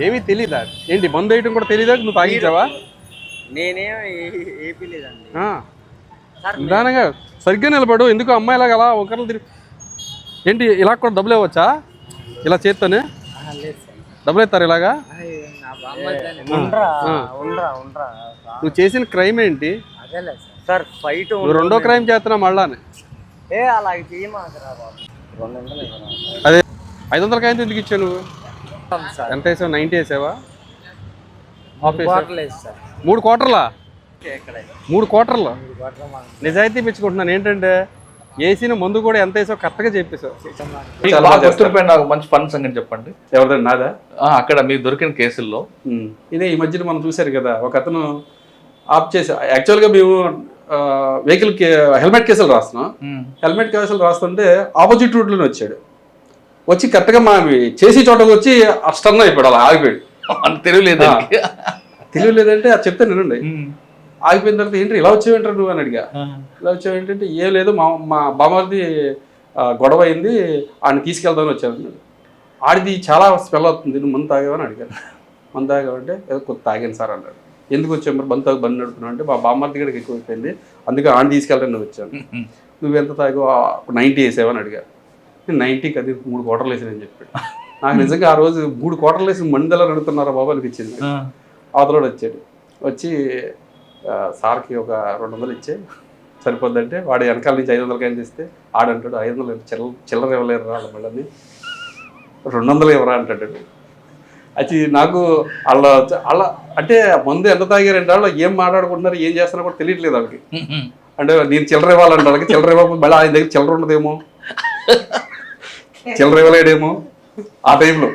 ఏమీ తెలీదా? ఏంటి మందు వేయటం కూడా తెలీదా? నువ్వు తాగించావా? నేనేం ఏపీ లేదండి. నిదానంగా సరిగ్గా నిలబడు. ఎందుకు అమ్మాయిలాగా అలా ఒకరిని తిరిగి ఏంటి ఇలా కూడా డబ్బులు ఇవ్వచ్చా? ఇలా చేత్తోనే డబ్బులు ఇస్తారు ఇలాగా? నువ్వు చేసిన క్రైమ్ ఏంటి? సార్ ఫైట్ నువ్వు రెండో క్రైమ్ చేస్తున్నావు మళ్ళానే. అలా చేయమాకరా బాబు. అదే 500 కాయింత ఎందుకు ఇచ్చావు నువ్వు? ఎంత వేసావు? 90 వేసావా? 3 క్వార్టర్లా? 3 క్వార్టర్లు నిజాయితీ మెచ్చుకుంటున్నాను. ఏంటంటే వేసిన మందు కూడా ఎంత వేసావు కరెక్ట్గా చెప్పేసావు. నాకు మంచి ఫన్ సంగతి చెప్పండి. ఎవరిదండి? నాదా? అక్కడ మీకు దొరికిన కేసుల్లో ఇదే ఈ మధ్యన మనం చూశారు కదా, ఒక అతను ఆప్ చేసి యాక్చువల్గా మేము వెహికల్ హెల్మెట్ కేసులు రాస్తున్నాం. హెల్మెట్ కేసులు రాస్తుంటే ఆపోజిట్ రూట్లోనే వచ్చాడు. వచ్చి కరెక్ట్గా మా చేసి చోటకు వచ్చి స్టన్ అయిపోయాడు. అలా ఆగిపోయాడు. తెలియలేదంటే అది చెప్తే నేనండి. ఆగిపోయిన తర్వాత ఏంటి ఇలా వచ్చావేంటారు నువ్వు అని అడిగా. ఇలా వచ్చావు ఏంటంటే ఏం లేదు, మా బామ్మది గొడవ అయింది, ఆయన తీసుకెళ్దామని వచ్చాను. ఆడిది చాలా స్మెల్ అవుతుంది, నువ్వు మందు తాగావని అడిగాను. మందు తాగావంటే ఏదో కొత్త తాగాను సార్ అన్నాడు. ఎందుకు వచ్చావు మరి బండి బండి నడుపుతున్నావు అంటే, మా బామ్మది కూడా ఎక్కువైపోయింది, అందుకే ఆడిని తీసుకెళ్ళాలని వచ్చాను. నువ్వు ఎంత తాగావు? 90 వేసావని అడిగా. నేను 90 అది 3 క్వార్టర్లు వేసానని చెప్పాడు. నాకు నిజంగా ఆ రోజు 3 క్వార్టర్లు వేసి మందిలా నడుతున్నారా బాబు అనిపించింది. అవతలోడు వచ్చాడు. వచ్చి సార్కి ఒక 200 ఇచ్చే సరిపోద్దంటే, వాడు వెనకాల నుంచి 500 కాయలు ఇస్తే ఆడంటాడు 500 చిల్లర ఇవ్వలేరు రా మళ్ళీ 200 ఇవ్వరా అంటాడు. అది నాకు అలా అంటే మందు ఎంత తాగారంటే వాళ్ళు ఏం మాట్లాడుకుంటున్నారు, ఏం చేస్తున్నా కూడా తెలియట్లేదు వాళ్ళకి. అంటే నేను చిల్లర ఇవ్వాలంటే వాళ్ళకి చిల్లర ఇవ్వకపోతే మళ్ళీ ఆయన దగ్గర చిల్లర ఉండదేమో, చిల్లర ఇవ్వలేడేమో. ఆ టైంలో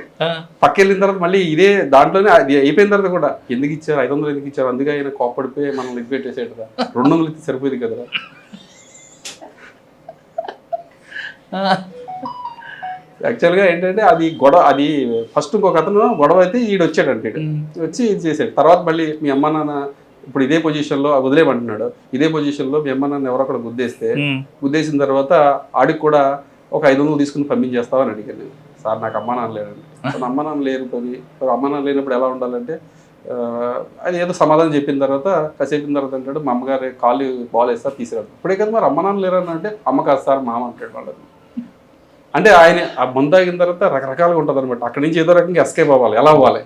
పక్క వెళ్ళిన తర్వాత మళ్ళీ ఇదే దాంట్లోనే అది అయిపోయిన తర్వాత కూడా ఎందుకు ఇచ్చారు 500 ఎందుకు ఇచ్చారు, అందుకే ఆయన కోప్పడిపోయి మనం లిక్ పెట్టేసేటరా 200 ఇస్తే సరిపోయింది కదరా. యాక్చువల్గా ఏంటంటే అది గొడవ, అది ఫస్ట్ ఇంకొక అతను గొడవ అయితే ఈడు వచ్చాడంటే వచ్చి ఇది చేసాడు. తర్వాత మళ్ళీ మీ అమ్మ నాన్న ఇప్పుడు ఇదే పొజిషన్లో వదిలేమంటున్నాడు, ఇదే పొజిషన్లో మీ అమ్మ నాన్న ఎవరొక్కడ గుద్దేసిన తర్వాత ఆడికి కూడా ఒక 500 తీసుకుని పంపించేస్తావని అడిగాను. సార్ నాకు అమ్మ నాన్న లేరండి. అమ్మ నాన్న లేరు పని, అమ్మ నాన్న లేనప్పుడు ఎలా ఉండాలంటే అది ఏదో సమాధానం చెప్పిన తర్వాత కాసేపిన తర్వాత అంటాడు మా అమ్మగారు కాళ్ళు బాల్ వేస్తారు తీసుకురాడు. ఇప్పుడే కదా మరి అమ్మ నాన్న లేరని అంటే అమ్మ కాదు సార్ మామ అంటాడు వాళ్ళని. అంటే ఆయన ఆ మందు తాగిన తర్వాత రకరకాలుగా ఉంటుంది అనమాట. అక్కడి నుంచి ఏదో రకంగా ఎస్కేప్ అవ్వాలి, ఎలా అవ్వాలి.